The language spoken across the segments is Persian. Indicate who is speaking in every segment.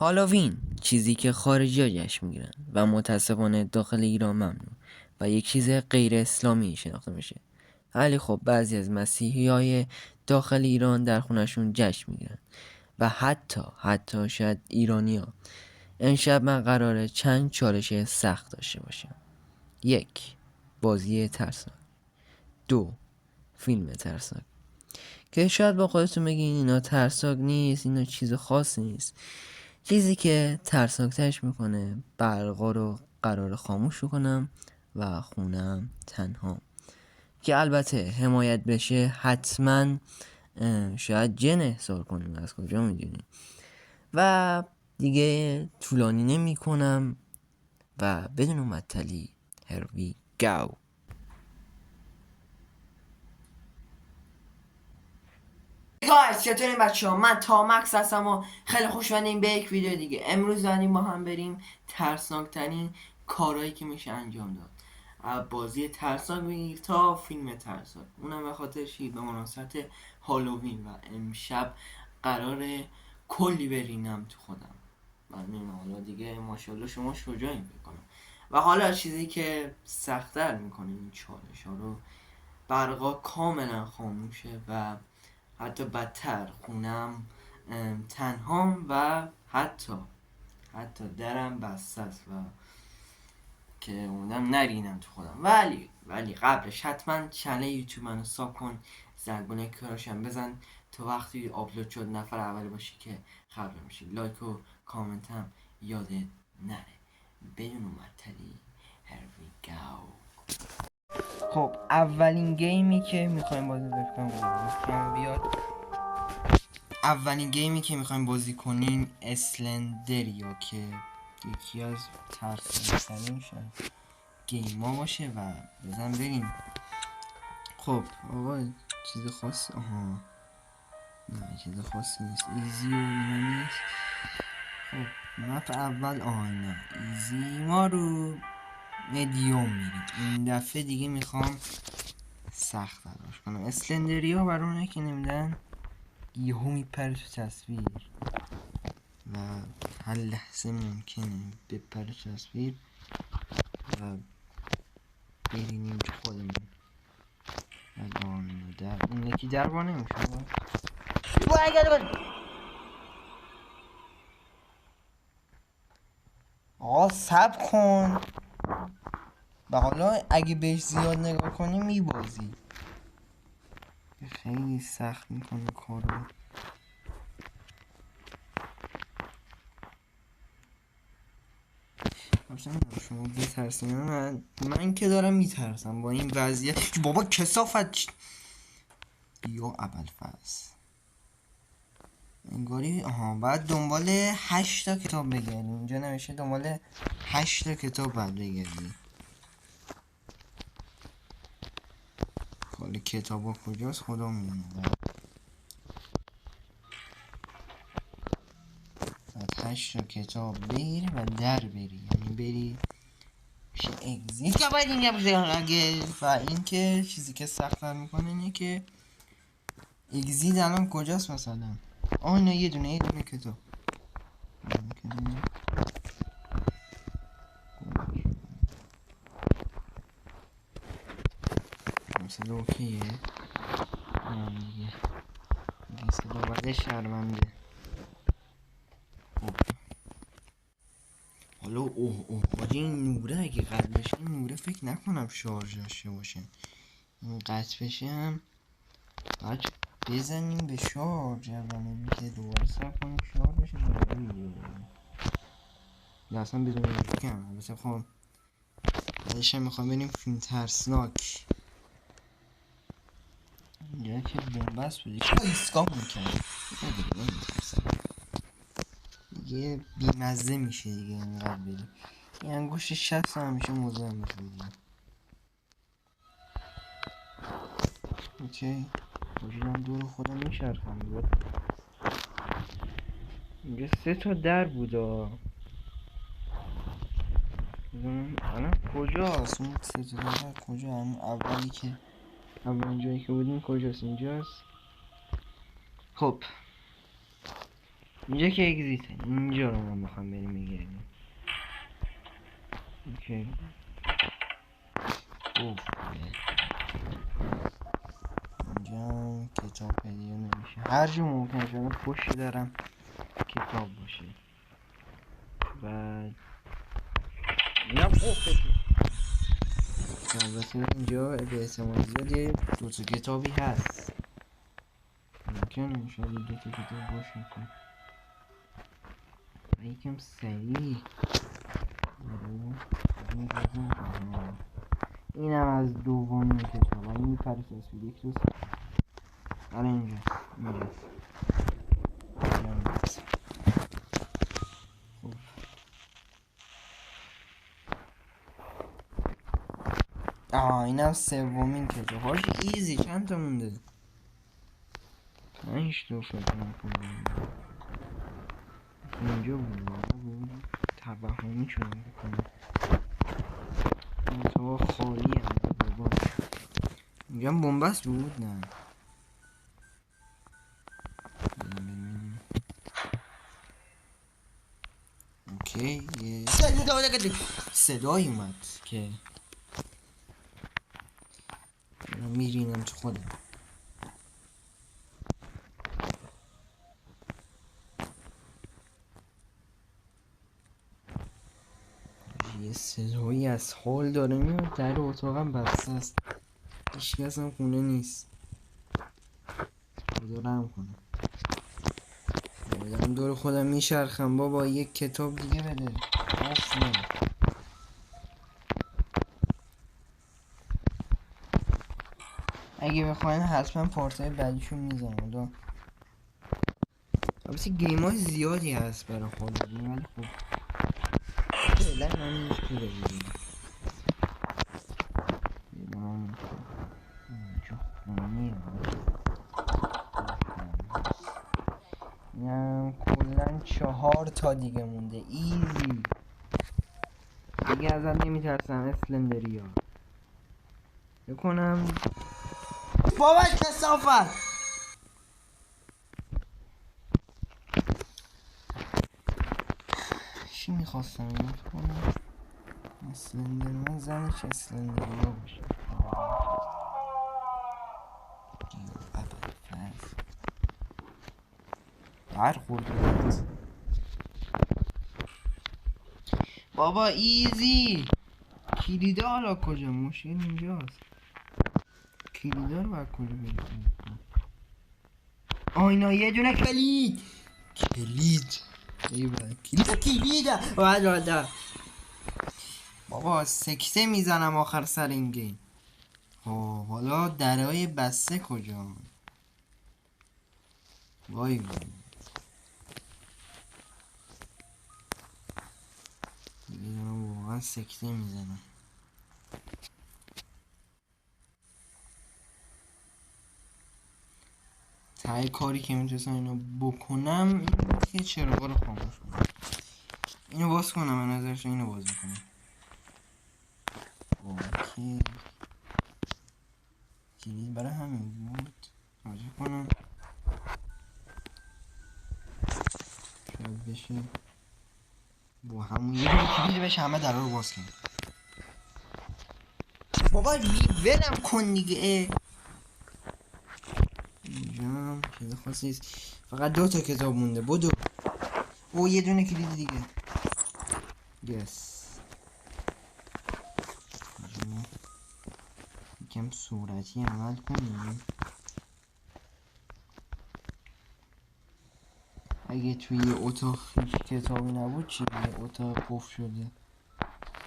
Speaker 1: هالووین چیزی که خارجی‌ها جشن میگیرن و متاسفانه داخل ایران ممنوع و یک چیز غیر اسلامی شناخته میشه. ولی خب بعضی از مسیحیای داخل ایران در خونشون جشن میگیرن و حتی شاید ایرانیا. امشب من قراره چند چالش سخت داشته باشم. 1. بازی ترسناک. 2. فیلم ترسناک. که شاید با خودتون بگین اینا ترسناک نیست، اینا چیز خاصی نیست. چیزی که ترسناکترش میکنه برقا رو قرار خاموش کنم و خونم تنها، که البته حمایت بشه حتما شاید جن احضار کنیم، از کجا میدونیم. و دیگه طولانی نمی کنم و بدون معطلی here we go.
Speaker 2: گایز چطورین بچه ها؟ من تامکس هستم و خیلی خوشبختیم به یک ویدیو دیگه. امروز داریم با هم بریم ترسناکترین کارهایی که میشه انجام داد، بازی ترسناک بگیر تا فیلم ترسناک، اونم به خاطر چی؟ به مناسبت هالووین و امشب قراره کلی برینم تو خودم. من میدونم حالا دیگه ماشاءالله شما شجاعین بکنم. و حالا چیزی که سخت‌تر میکنه این چالش ها رو، برقا کاملا خاموشه و حتی بدتر خونم تنهام و حتی درم بسته است و که اونم نرینم تو خودم. ولی قبلش حتما چنل یوتیوب منو ساب کن، زنگوله کراشم بزن تا وقتی آپلود شد نفر اولی باشی که خبر میشی. لایک و کامنت هم یادت نره. بدون معطلی here we go. خب اولین گیمی که میخوایم بازی بیاد، اولین گیمی که میخوایم بازی کنیم اسلندریا که یکی از ترسناک‌ترین گیما باشه و بزن بریم. خب آقا چیز خاصی نه چیز خاصی نیست، ایزی و اینا نیست. خب مپ اول نه ایزی، ما رو مدیوم میریم این دفعه. دیگه میخوام سخت تلاش کنم. اسلندریا برونه که نمیدن یهو میپره تو تصویر و هر لحظه ممکنه بپره تو تصویر و برینیم تو خودمون. الان در اون یکی در با نمیشه آقا سب کن و حالا اگه بهش زیاد نگاه کنی میبازی. خیلی سخت میکنه کارو. شما بترسیم، من که دارم میترسم با این وضعیت. بابا کسافت بیا ابوالفضل انگاری بعد دنبال 8 تا کتاب بگردیم. اینجا نوشته دنبال 8 تا کتاب باید بگردیم. حالا کتابا کجاست خدا میدونه. بعد 8 تا کتاب بگیری و در بری، یعنی بری میشه اگزیت که باید این اگه. و این که چیزی که سخت‌تر میکنه اینه که اگزیت الان کجاست مثلا. نه یه دونه کتاب مثلا اوکیه دیگه صدا بده شرمنده. حالا حاجی این نوره اگه قطع بشه، این نوره فکر نکنم شارژ داشته باشه. این قطع بشه هم باید بزنیم به شارژ اولین که دوباره سر کنیم شارژ بشه دوباره ویدیو بزنیم یا اصلا بدون ویدیو کنم. البته خب بعدش هم میخوام بریم فیلم ترسناک. اینجا که بومبست بودی چرا ایسکا میکنم دیگه بیمزه میشه دیگه اینقدر بریم. این انگوش 60 همیشه مزاحم میشه دیگه. اوکی وجودم دور خودم میشرخم بود. اینجا 3 تا در بودا. الان کجاست اون 3 تا در کجا؟ همون اولی که اولین جایی که بودیم کجاست؟ اینجاست. خب اینجا که اگزیته، اینجا رو ما میخوام بریم بگردیم. اوکی اوه اینجا کتاب پیدا نمیشه، هر جا ممکن شده پشت دارم کتاب باشه. بعد اینم البته اینجا به احتمال زیادی دوتا کتابی هست، ممکنه شاید دوتا کتاب باشه که یکم سریع. اینم از دومین کتاب، ولی میپره تصویر یک دوست. آره اینجاست. خب اینم سومین کتاب. هاش ایزی. چند تا مونده؟ 5 تا فکر میکنم. اینجا بود توهمی شده بکنم. این تا خالی هم بابا. اینجا هم بومبست بود؟ نه اوکی صدایی اومد که میرینم تو خودم. یه صدایی از حال داره میاد. در اتاقم بسته است، هیچ کس هم خونه نیست. خدا رحم کنه. دارم دور خودم میشرخم بابا. یک کتاب دیگه بده. اصلا اگه بخواین حتما پارتای بعدیشون میزنم. حالا البته گیم های زیادی هست برای خودم، ولی خب فعلا من هیچ که بگیریم. اینم کلن 4 تا دیگه مونده. ایزی دیگه ازت نمیترسم اسلندریا. بکنم بابا کثافت. چی میخواستم اینو کنم؟ اسلندرمن زنش اسلندریا باشه. برخورد بابا ایزی. کلیده حالا کجا؟ مشکل اینجاست. کلیده رو باید کجا بگیرم؟ اینا یه دونه کلید کلید بابا سکته میزنم آخر سر این گیم. حالا درهای بسته کجا؟ وای واقعا سکته میزنم. تای کاری که میتونستم اینو بکنم که چراغا رو خاموش کنم. اینو باز کنم، به نظرش اینو باز کنم. اوکی کلید برای همین بود. راجع کنم شاید بشه با همون یه کلید بشه همه در رو باز کنم. بابا ولم کن دیگه. اینجا چیز خاصی نیست، فقط 2 تا کتاب مونده. بدو. یه دونه کلید دیگه. یس یکم صورتی عمل کنیم. اگه توی اتاق هیچ کتابی نبود چی؟ اتاق قفل شده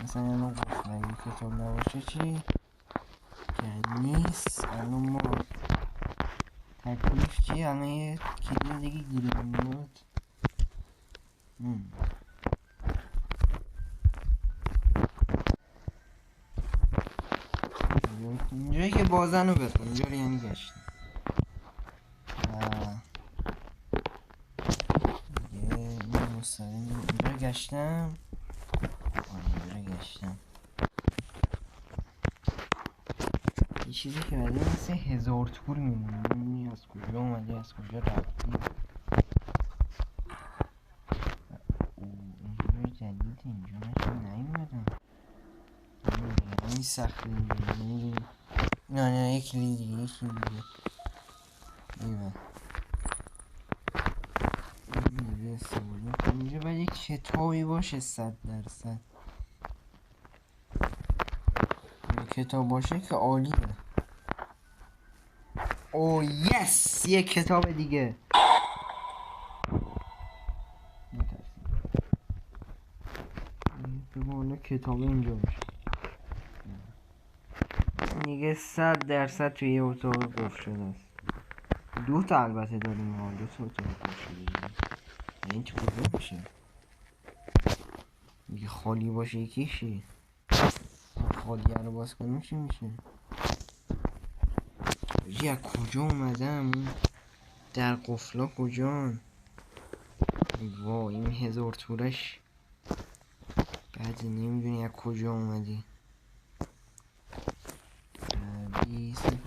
Speaker 2: مثلا الان قفل. اگه کتاب نباشه چی؟ که نیست. الان ما تکلیف چی؟ الان یه کلید دیگه گیریم میاد. اینجایی که بازن رو بکن. اینجا رو یعنی گشتیم دیگه. این مستقیم اینجا رو گشتم. اینجا رو گشتم. یه چیزی که بعدی مثل 1000 تور میمونه. نمیدونی از کجا اومدی از کجا رفتی.
Speaker 1: جدید اینجا من نیومدم. این سخته دیگه. نه یکی دیگه ایوه اینجا باید یک کتابی باشه 100%. کتاب باشه که عالیه. او یس یه کتاب دیگه. بگو کتاب اینجا باشه دیگه. 100% توی یه اتاق قفل شده است. 2 تا البته داریم ما 2 تا اتاق قفل شده دیگه. این چه کجا میشه دیگه؟ خالی باشه یکیشی، خالیه رو باز کنیم چی میشه؟ بجی از کجا اومدم؟ در قفلا کجان؟ وا این 1000 تورش بعد نمیدونی از کجا اومدی.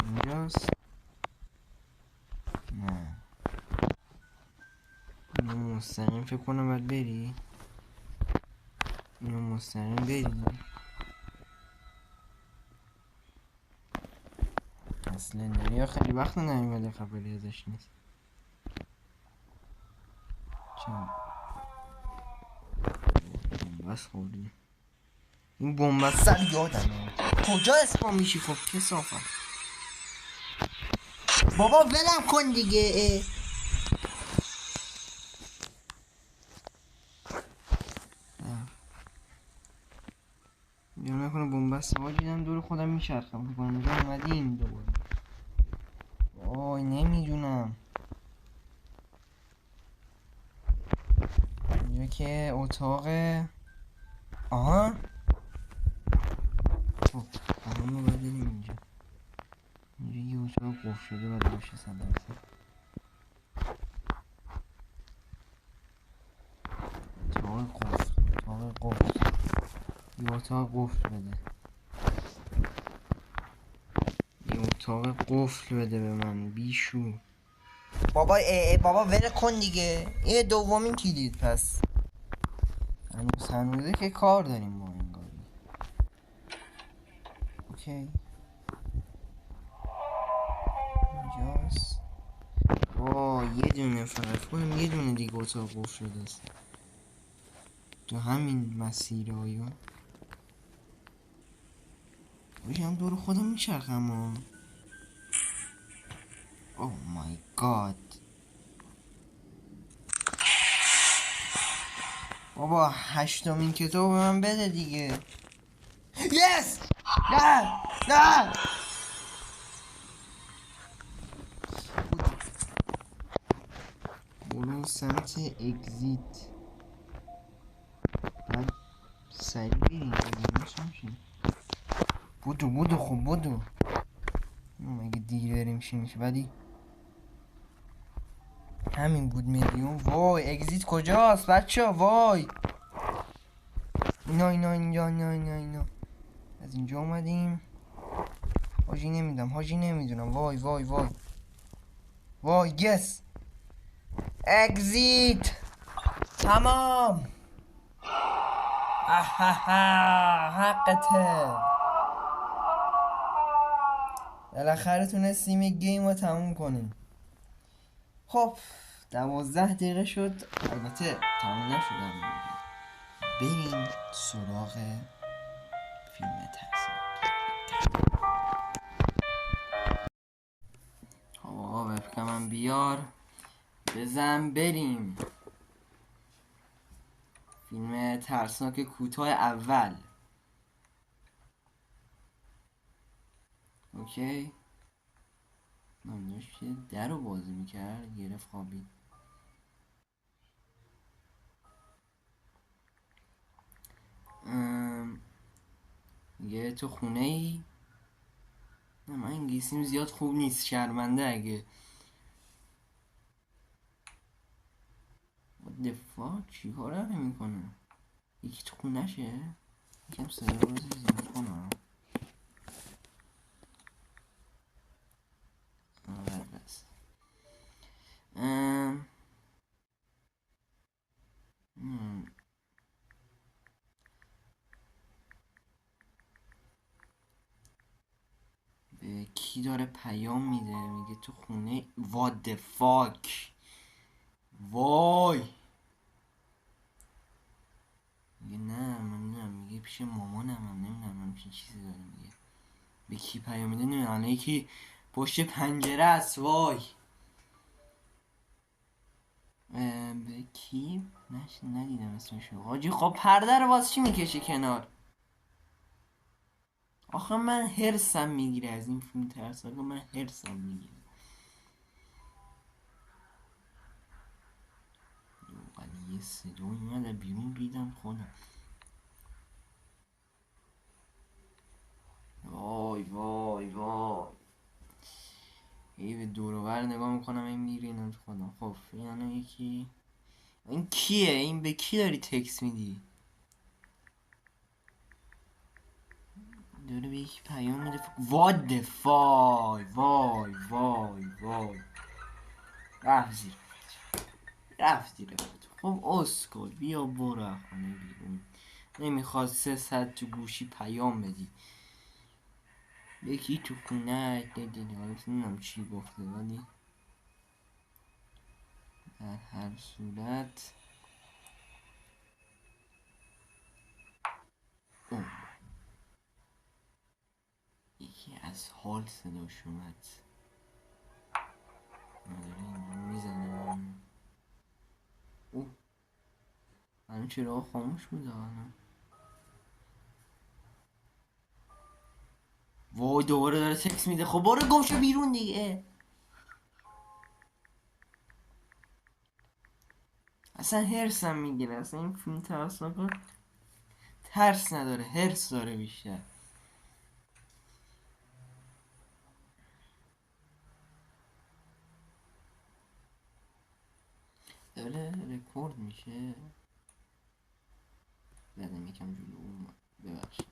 Speaker 1: اینجاست. نه اینو مستقیم فکر کنم باید بری. اینو مستقیم بری. اصلا دریا خیلی وقت نمیمده خبری ازش نیست. بس خوردی این بومب سر یادمه کجا اسپام میشی. خب کسافت بابا ولم کن دیگه. یا نکنه بومبست ها دیدم دور خودم میچرخم بکنم اونجا اومدیم دوباره. وای نمیدونم اینجا که اتاق. آها خب همه باید بریم اینجا. اینجا یه اتاق قفل شده باید باشه 100%. اتاق قفل یه اتاق قفل بده. یه اتاق قفل بده به من بیشو. بابا بابا ول کن دیگه. یه دومین کلید پس. هنوزه که کار داریم با این گاری. اوکی اینجاست. یه دونه فقط کنم یه دونه دیگه اتاق قفل شده است تو همین مسیر آیا. باشه هم دور خودم میچرخم ها. او مای گاد. بابا 8مین کتاب به من بده دیگه. یس نه برو سمت اگزیت. بعد سریع بریم بودو خوب بودو. مگه دیر بریم چی میشه ولی همین بود میلیون. وای اگزیت کجاست بچه ها؟ وای اینا از اینجا اومدیم. حاجی نمیدونم. وای گس اگزیت تمام. حقته. بالاخره تونستیم یک گیم رو تموم کنیم. خب 12 دقیقه شد. البته تموم نشدم دیگه. بریم سراغ فیلم ترسناک. خب آقا وبکمم بیار بزن بریم. فیلم ترسناک کوتاه اول. اوکی من داشت در رو بازی میکرد گرفت خوابید. یه تو خونه ای. نه من انگلیسیم زیاد خوب نیست شرمنده اگه دفاع چی کاره نمیکنه. یکی تو خونه شه یکم صدا رو زیاد کنم. بس
Speaker 2: یکی داره پیام میده میگه تو خونه. what the fuck. وای میگه نه من نه، میگه پیش مامانم هم نمیدونم من پیش چیزی داره میگه. به کی پیام میده نمیدونم، یکی پشت پنجره است. وای به کی ندیدم اسمشو. حاجی خب پرده رو باز چی میکشی کنار؟ آخه من هرسم میگیره از این فیلم ترسناک، من هرسم میگیره. ولی یه صدا اومد بیرون ریدم خودم. وای وای وای هی به دور و بر نگاه میکنم این میرینم خودم. خب یعنی یکی این کیه؟ این به کی داری تکس میدی؟ داره به یکی پیام میده. what the fuck. وای وای وای رفت زیر خب اسکل بیا برو از خونه بیرون. نمیخواد 300 تو گوشی پیام بدی یکی تو خونه دیدی. نمیدونم چی گفته ولی در هر صورت یکی از حال صداش اومد. داره اینجا میزنه. الان چرا خاموش بوده الان؟ وای دوباره داره تکس میده. خب برو گم شو بیرون دیگه. اصلا هرسم میگیره. اصلا این فیلم ترسناک ترس نداره، هرس داره بیشتر. داره رکورد میشه. بدم یکم جلو اومد ببخشید.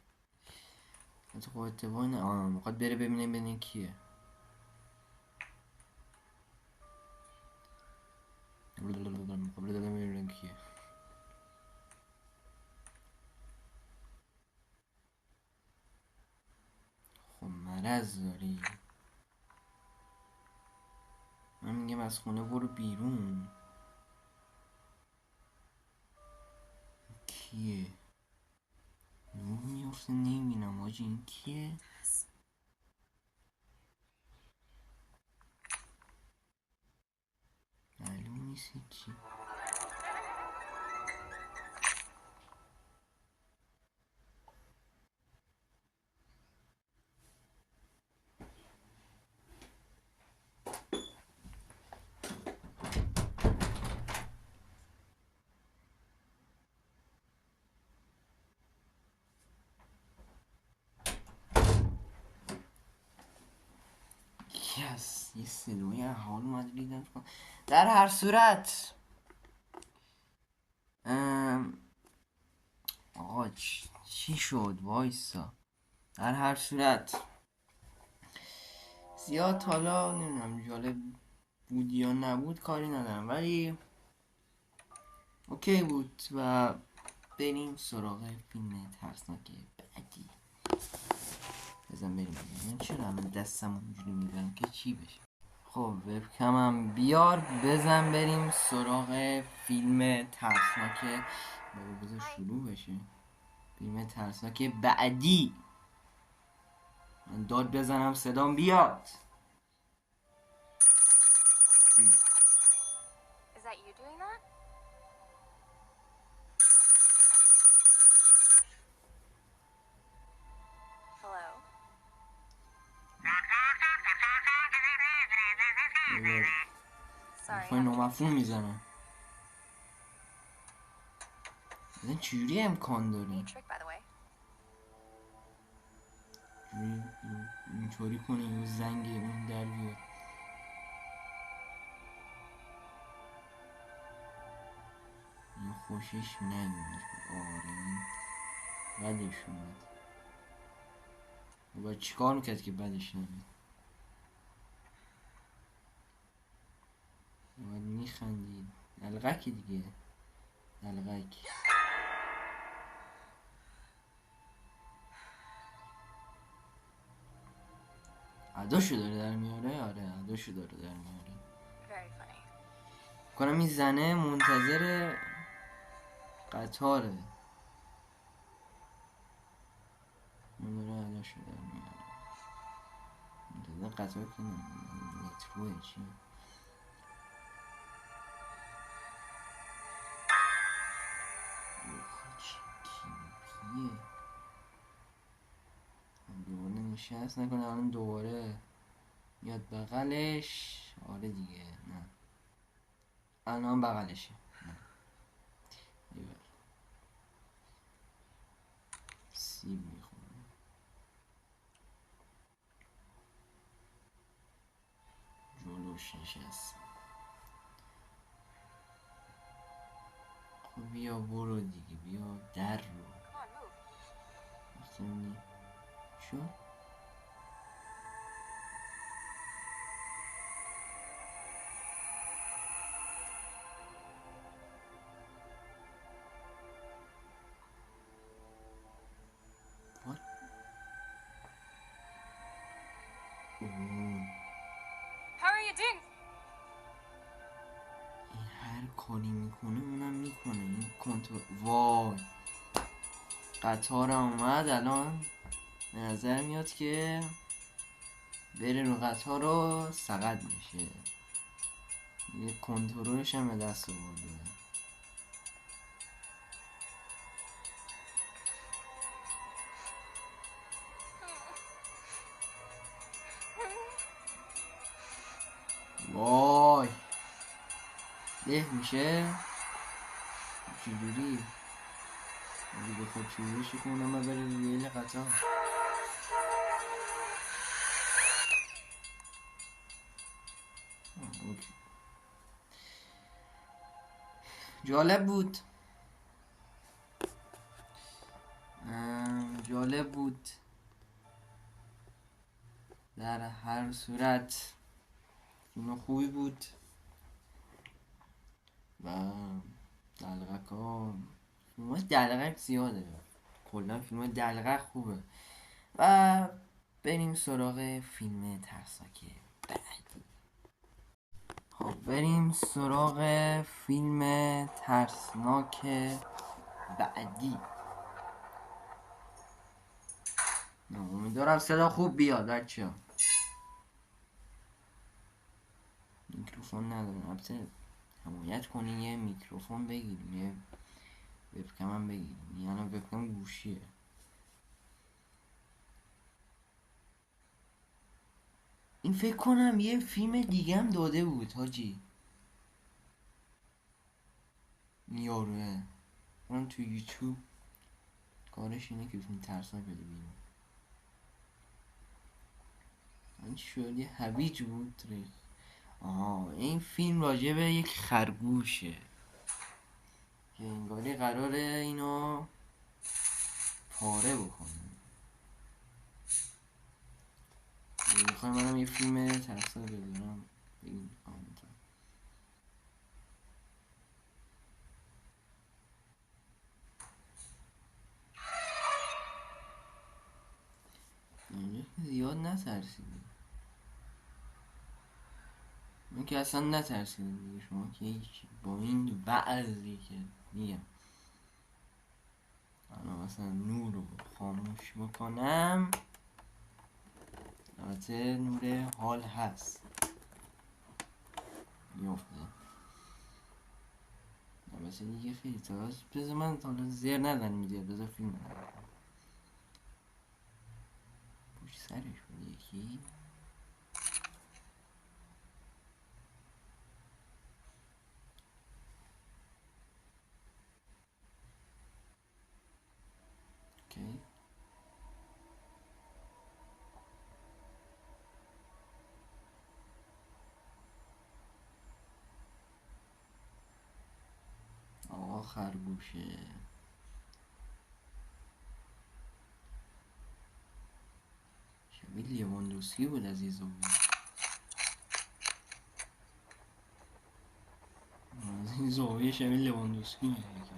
Speaker 2: حتی خب اتفاقی نه میخواد بره ببینه کیه. میخواد بره ببینه کیه. خب مرض داری. من میگم از خونه برو بیرون. کیه؟ نور میفته نمیبینم آجی این کیه؟ معلوم نیست چی. یس یه صدای حال اومد دیدم. در هر صورت آقا چی شد وایسا. در هر صورت زیاد حالا نمیدونم جالب بود یا نبود کاری ندارم ولی اوکی بود و بریم سراغ فیلم ترسناک بعدی. بزن بریم. من چرا من دستم اونجوری میبرم که چی بشه. خب وبکمم بیار بزن بریم سراغ فیلم ترسناک. بابا بذار شروع بشه. فیلم ترسناک بعدی. من داد بزنم صدام بیاد.
Speaker 3: Is that you doing that? Hello? Sorry.
Speaker 2: حرفای نامفهوم میزنم. این چجوری امکان داره؟
Speaker 3: Neat trick, by the way.
Speaker 2: اینطوری کنه یه زنگ اون در بیاد. این خوشش نمیاد. آره این بدش اومد. و باید چیکار میکرد که بدش نمیاد؟ باید میخندید. دلغکی دیگه. دلغک. اداشو داره در میاره. آره اداشو داره در میاره.
Speaker 3: Very funny.
Speaker 2: کنم این زنه منتظر قطاره. اون داره اداشو در میاره. منتظر قطار که متروه چی؟ کیه؟ دوباره نشست نکنه الان دوباره میاد بغلش. آره دیگه نه الان بغلشه. نه ایول. سیب میخوره. جلوش نشست. خب بیا برو دیگه بیا در رو.
Speaker 3: Come on, move.
Speaker 2: وقتی می‌بینی شو What? اوه.
Speaker 3: How are you doing?
Speaker 2: این هر کاری میکنه اونم میکنه. این کنترل. وای قطارم اومد الان. به نظر میاد که بره رو قطار رو سقط میشه. یه کنترلش هم به دست آورده. وای له میشه چجوری؟ اگه بخواد چجوریش کنم و بره روی ریل قطار. اوکی. جالب بود. جالب بود در هر صورت. فیلم خوبی بود و دلغک ها فیلم های دلغک زیاده. کلا فیلم های دلغک خوبه. و بریم سراغ فیلم ترسناک بعدی. خب بریم سراغ فیلم ترسناک بعدی. امیدوارم صدا خوب بیاد بچه‌ها. میکروفون ندارم. البته حمایت کنین یه میکروفون بگیریم یه وبکم هم بگیریم. یعنی وبکم گوشیه. این فکر کنم یه فیلم دیگه هم داده بود حاجی. این یاروه اون تو یوتیوب کارش اینه که فیلم ترسناک بده بیرون. این شاید یه هویج بود ریخ. آها این فیلم راجع به یک خرگوشه که انگاری قراره اینو پاره بکنه. میخوایم منم یه فیلم ترسناک بذارم بگیم کامنت. اینجا که زیاد نترسیدیم. من که اصلا نترسیدیم دیگه. شما که هیچی. با این وعظی که میگم الان مثلا نور رو خاموش بکنم. البته نور حال هست میافته. البته دیگه خیلی تاز. بذار من حالا زیر ندن میده. بذار فیلم ندارم پوش سرش بود یکی. اوکی آقا خرگوشه. شبیه لیواندوسکی بود از این زاویه. از این زاویه شبیه لیواندوسکی میاد.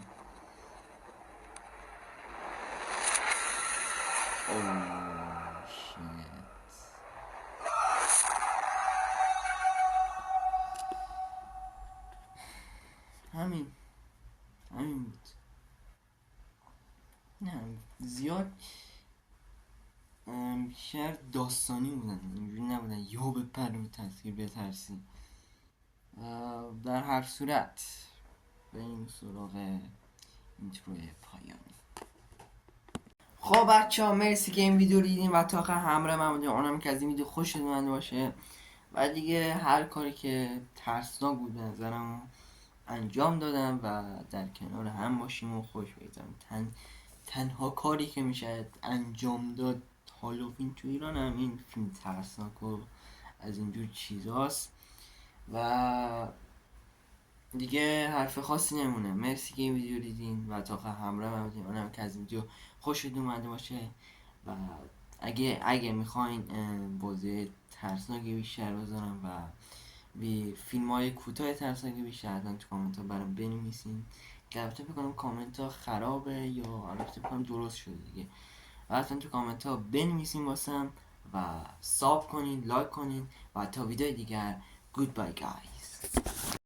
Speaker 2: اوه شیت. نه زیاد بیشتر داستانی بودن، اینجوری نبودن یهو بپر و تصویر بترسی. در هر صورت بریم سراغ اینتروی پایانی. خب بچه ها مرسی که این ویدیو رو دیدین و تا آخر همراه من بودین. اونم که از این ویدیو خوشتون اومده باشه و دیگه هر کاری که ترسناک بود به نظرم انجام دادم و در کنار هم باشیم و خوش بگذارم. تنها کاری که میشه انجام داد هالووین تو ایران هم این فیلم ترسناک و از اینجور چیزاست و دیگه حرف خاصی نمونه. مرسی که این ویدیو دیدین و تا آخر همراه من بودین. اونم که از این ویدیو خوشتون اومده باشه و اگه میخواین بازی ترسناکی بیشتر بذارم و به فیلم های کوتاه ترسناکی بیشتر حتما تو کامنت ها برام بنویسین که البته بکنم کامنت ها خرابه یا البته بکنم درست شده دیگه و حتما تو کامنت ها بنویسین واسم و ساب کنین، لایک کنین و تا ویدیو دیگر گودبای گایز.